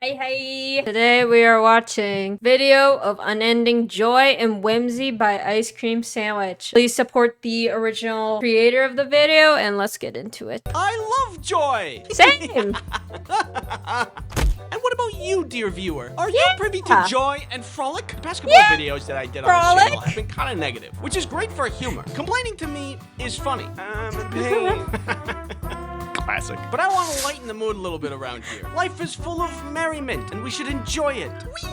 Hey. Today we are watching video of Unending Joy and Whimsy by Ice Cream Sandwich. Please support the original creator of the video and let's get into it. I love joy! Same! And what about you, dear viewer? Are you privy to joy and frolic? The past couple of videos that I did on the channel have been kind of negative, which is great for humor. Complaining to me is funny. I'm in pain. Classic. But I want to lighten the mood a little bit around here. Life is full of merriment, and we should enjoy it. Whee!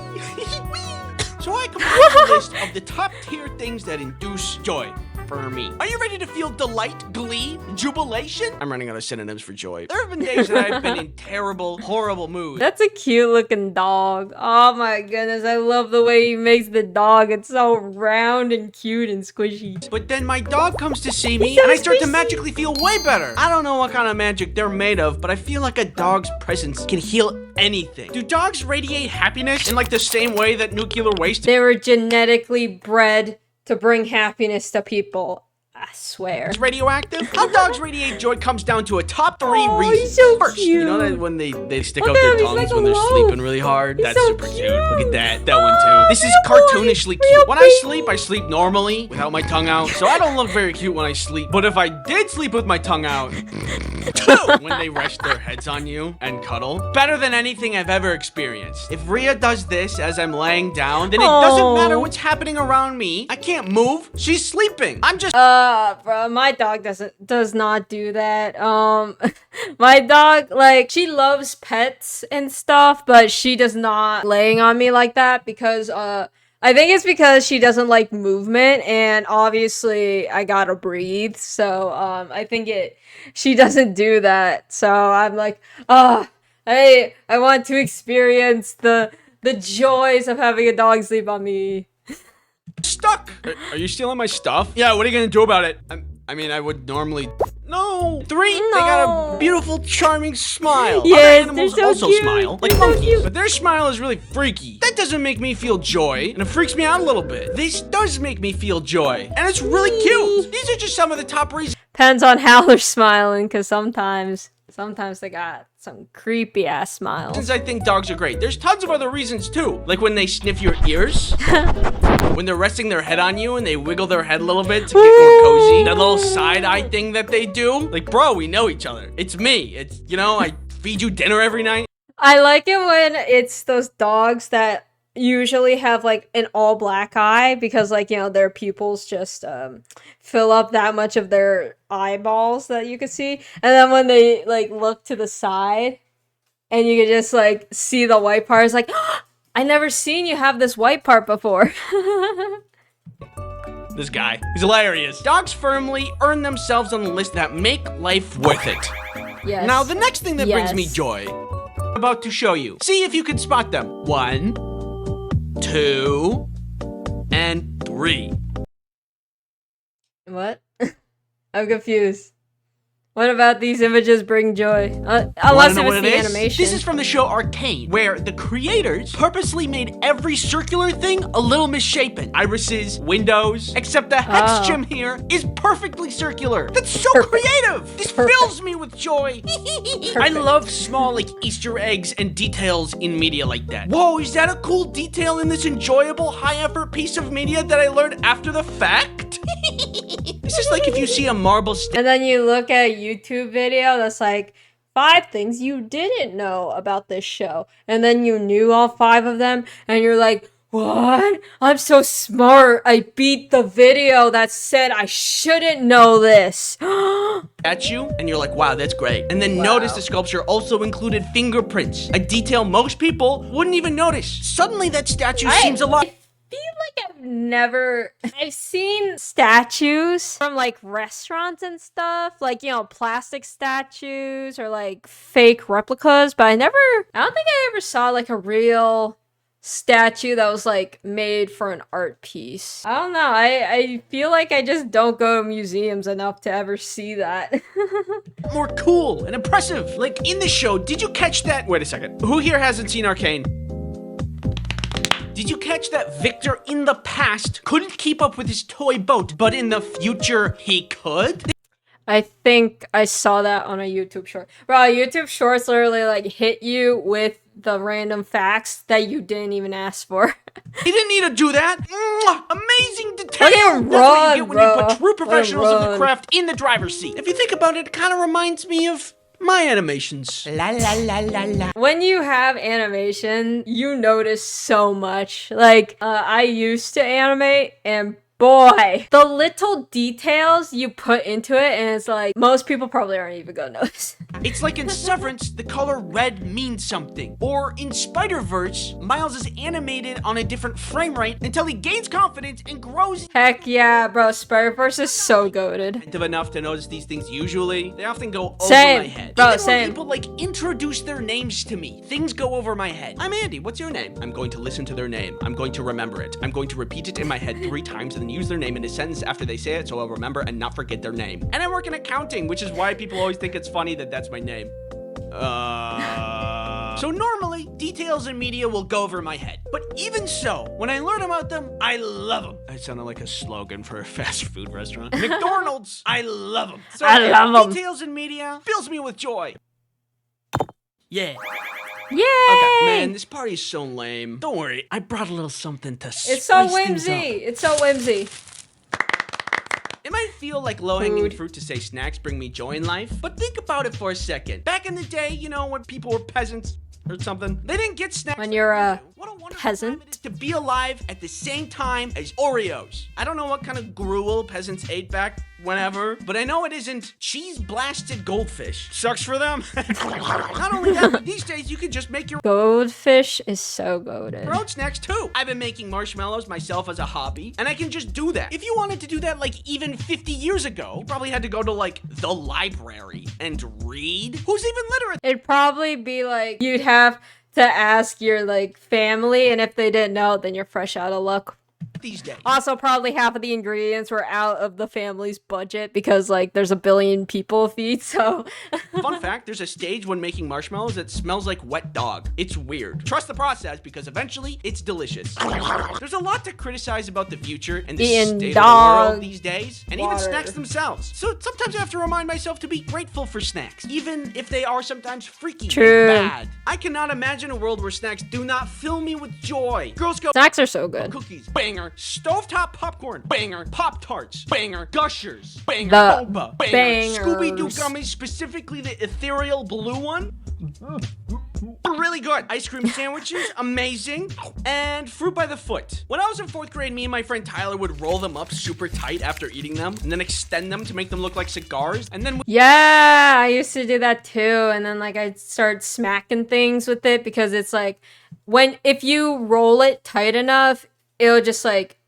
So I compiled a list of the top tier things that induce joy for me. Are you ready to feel delight, glee, jubilation? I'm running out of synonyms for joy. There have been days that I've been in terrible, horrible moods. That's a cute looking dog. Oh my goodness, I love the way he makes the dog. It's so round and cute and squishy. But then my dog comes to see me and I start to magically feel way better. I don't know what kind of magic they're made of, but I feel like a dog's presence can heal anything. Do dogs radiate happiness in like the same way that nuclear waste? They were genetically bred to bring happiness to people. I swear. It's radioactive? How dogs radiate joy comes down to a top 3 reasons. He's so First, cute. you know that when they stick out their tongues when they're sleeping really hard? That's so super cute. cute. Look at that. That one too. This is cartoonishly cute. When I sleep normally without my tongue out. So I don't look very cute when I sleep. But if I did sleep with my tongue out, when they rest their heads on you and cuddle, better than anything I've ever experienced. If Rhea does this as I'm laying down, then it doesn't matter what's happening around me. I can't move. She's sleeping. I'm just Bro, my dog does not do that. My dog, like, she loves pets and stuff, but she does not laying on me like that because, I think it's because she doesn't like movement, and obviously I gotta breathe, so, I think she doesn't do that, so I'm like, I want to experience the joys of having a dog sleep on me. stuck. Are you stealing my stuff? Yeah, what are you gonna do about it? I mean, I would normally... No! 3, they got a beautiful, charming smile. Yes, other animals they're so also cute. smile, like They're so monkeys. cute. But their smile is really freaky. That doesn't make me feel joy, and it freaks me out a little bit. This does make me feel joy, and it's really cute. These are just some of the top reasons Depends on how they're smiling, because sometimes they got some creepy ass smiles. I think dogs are great. There's tons of other reasons too, like when they sniff your ears, when they're resting their head on you and they wiggle their head a little bit to get more cozy. That little side eye thing that they do. Like, bro, we know each other. It's me. It's, you know, I feed you dinner every night. I like it when it's those dogs that usually have like an all black eye because, like, you know, their pupils just fill up that much of their eyeballs that you can see, and then when they like look to the side and you can just like see the white part, it's like, I never seen you have this white part before. This guy, he's hilarious. Dogs firmly earn themselves on the list that make life worth it. Yes. Now, the next thing that brings me Yes. joy, I'm about to show you. See if you can spot them. 1, 2, and 3. What? I'm confused. What about these images bring joy? Wanna Unless know it what was it the is? animation. This is from the show Arcane, where the creators purposely made every circular thing a little misshapen. Irises, windows, except the hex gem here is perfectly circular. That's so creative! This fills me with joy. I love small, like, Easter eggs and details in media like that. Whoa, is that a cool detail in this enjoyable, high-effort piece of media that I learned after the fact? This is like if you see a marble stand. And then you look at a YouTube video that's like 5 things you didn't know about this show. And then you knew all 5 of them and you're like, what? I'm so smart. I beat the video that said I shouldn't know this. At you, and you're like, wow, that's great. And then notice the sculpture also included fingerprints, a detail most people wouldn't even notice. Suddenly that statue seems a lot. I feel like I've seen statues from like restaurants and stuff, like, you know, plastic statues or like fake replicas, but I don't think I ever saw like a real statue that was like made for an art piece. I don't know, I feel like I just don't go to museums enough to ever see that. More cool and impressive. Like in the show, did you catch that? Wait a second. Who here hasn't seen Arcane? Did you catch that Victor in the past couldn't keep up with his toy boat, but in the future he could? I think I saw that on a YouTube short. Bro, YouTube shorts literally like hit you with the random facts that you didn't even ask for. He didn't need to do that. Mwah! Amazing detail. Look at him That's what you run, get when you bro. put true professionals of the run. craft in the driver's seat. If you think about it, it kind of reminds me of my animations. La la la la la. When you have animation, you notice so much. Like, I used to animate, and boy, the little details you put into it, and it's like, most people probably aren't even gonna notice. It's like in Severance, the color red means something. Or in Spider-Verse, Miles is animated on a different frame rate until he gains confidence and grows Heck yeah, bro, Spider-Verse is so goated. enough to notice these things usually. They often go over Same, my head. bro, Even same. when people like introduce their names to me, things go over my head. I'm Andy, what's your name? I'm going to listen to their name. I'm going to remember it. I'm going to repeat it in my head 3 times and then use their name in a sentence after they say it so I'll remember and not forget their name. And I work in accounting, which is why people always think it's funny that that's my name. So normally, details in media will go over my head. But even so, when I learn about them, I love them. That sounded like a slogan for a fast food restaurant. McDonald's, I love them. So I love 'em. Details in media fills me with joy. Yeah. Yay! Okay, man, this party is so lame. Don't worry, I brought a little something to spice It's so things whimsy. up. It's so whimsy. It might feel like low-hanging Food. fruit to say snacks bring me joy in life, but think about it for a second. Back in the day, you know, when people were peasants or something, they didn't get snacks. When you're a What a wonderful peasant. time it is to be alive at the same time as Oreos. I don't know what kind of gruel peasants ate back whenever, but I know it isn't cheese-blasted goldfish. Sucks for them. Not only that, but these days you can just make your Goldfish is so goated. own snacks too. I've been making marshmallows myself as a hobby, and I can just do that. If you wanted to do that like even 50 years ago, you probably had to go to like the library and read. Who's even literate It'd probably be like you'd have to ask your like family, and if they didn't know, then you're fresh out of luck. these days? Also, probably half of the ingredients were out of the family's budget because like there's a billion people feed. So Fun fact, there's a stage when making marshmallows that smells like wet dog. It's weird. Trust the process because eventually it's delicious. There's a lot to criticize about the future and the Eating state of the dog world these days, and even water. snacks themselves. So sometimes I have to remind myself to be grateful for snacks, even if they are sometimes freaky True. and bad. I cannot imagine a world where snacks do not fill me with joy. Girl Scout snacks are so good. cookies, banger. Stovetop popcorn, banger. Pop-Tarts, banger. Gushers, banger. The Boba, banger. bangers. Scooby-Doo gummies, specifically the ethereal blue one. Really good. Ice cream sandwiches, amazing. And fruit by the foot. When I was in 4th grade, me and my friend Tyler would roll them up super tight after eating them, and then extend them to make them look like cigars, and then Yeah, I used to do that too, and then like I'd start smacking things with it because it's like if you roll it tight enough, it'll just like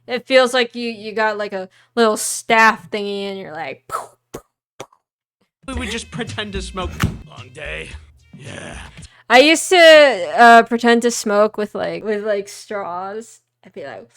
it feels like you got like a little staff thingy and you're like we would just pretend to smoke. Long day. Yeah. I used to pretend to smoke with like straws. I'd be like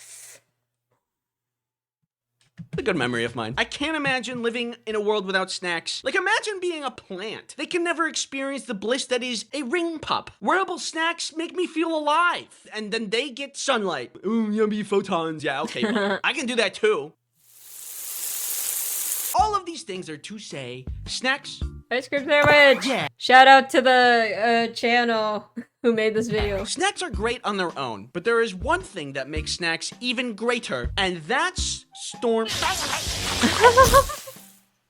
A good memory of mine. I can't imagine living in a world without snacks. Like, imagine being a plant. They can never experience the bliss that is a ring pop. Wearable snacks make me feel alive. And then they get sunlight. Ooh, yummy photons. Yeah, okay. Well, I can do that too. All of these things are to say, snacks. ice cream sandwich. Yeah. Shout out to the channel who made this video. Snacks are great on their own, but there is one thing that makes snacks even greater, and that's storm.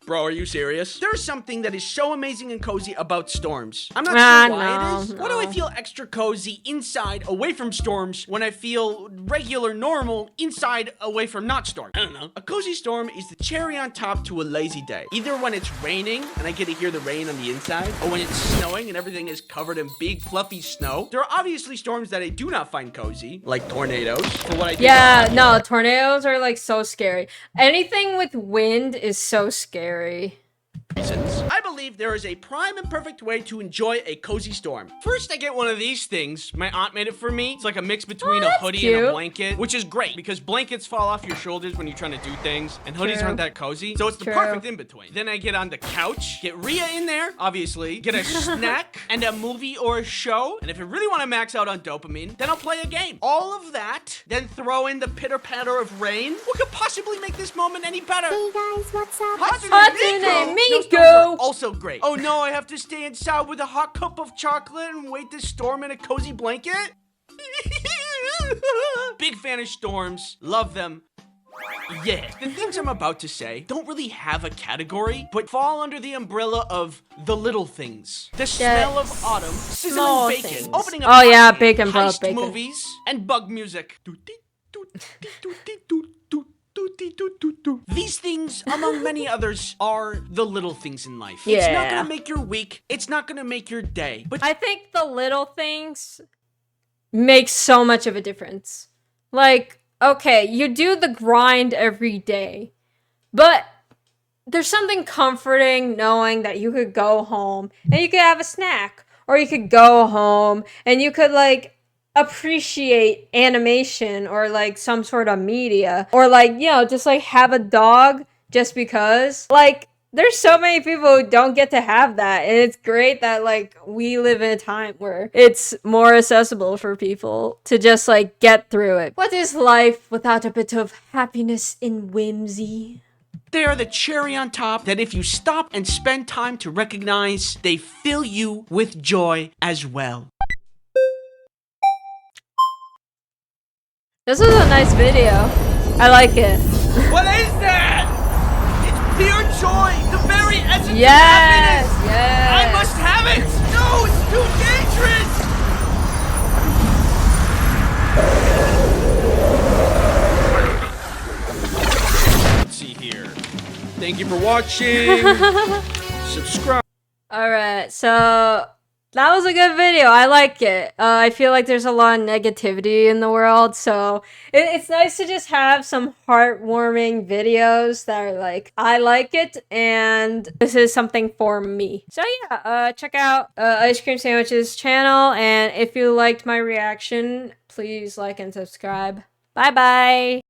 Bro, are you serious? There's something that is so amazing and cozy about storms. I'm not sure why it is. Why do I feel extra cozy inside, away from storms, when I feel regular, normal, inside, away from not storm? I don't know. A cozy storm is the cherry on top to a lazy day. Either when it's raining, and I get to hear the rain on the inside, or when it's snowing and everything is covered in big, fluffy snow. There are obviously storms that I do not find cozy, like tornadoes, for what I think Yeah, no, tornadoes are like so scary. Anything with wind is so scary. reasons. I believe there is a prime and perfect way to enjoy a cozy storm. First, I get one of these things. My aunt made it for me. It's like a mix between a that's hoodie and a cute. blanket, which is great because blankets fall off your shoulders when you're trying to do things, and hoodies True. aren't that cozy. So it's the True. perfect in between. Then I get on the couch, get Rhea in there, obviously, get a snack and a movie or a show. And if I really want to max out on dopamine, then I'll play a game. All of that, then throw in the pitter patter of rain. What could possibly make this moment any better? Hey guys, what's up? What's What's your name? you Snowstorms are go. also great. Oh no, I have to stay inside with a hot cup of chocolate and wait this storm in a cozy blanket? Big fan of storms. Love them. Yeah, the things I'm about to say don't really have a category, but fall under the umbrella of the little things. The smell of autumn, small sizzling bacon, things. opening up Oh yeah, heist bacon, bro, bacon. movies, and bug music. These things, among many others, are the little things in life. It's not Yeah. gonna make your week, it's not gonna make your day, but I think the little things make so much of a difference. Like, okay, you do the grind every day, but there's something comforting knowing that you could go home and you could have a snack, or you could go home and you could like appreciate animation or like some sort of media, or like, you know, just like have a dog just because. Like, there's so many people who don't get to have that, and it's great that like we live in a time where it's more accessible for people to just like get through it. What is life without a bit of happiness and whimsy? they are the cherry on top that if you stop and spend time to recognize, they fill you with joy as well. This is a nice video. I like it. What is that? It's pure joy, the very essence Yes, of happiness. yes. I must have it. No, it's too dangerous. Let's see here. Thank you for watching. Subscribe. Alright, so that was a good video. I like it. I feel like there's a lot of negativity in the world, so it's nice to just have some heartwarming videos that are like, I like it, and this is something for me. So yeah, check out Ice Cream Sandwich's channel, and if you liked my reaction, please like and subscribe. Bye bye!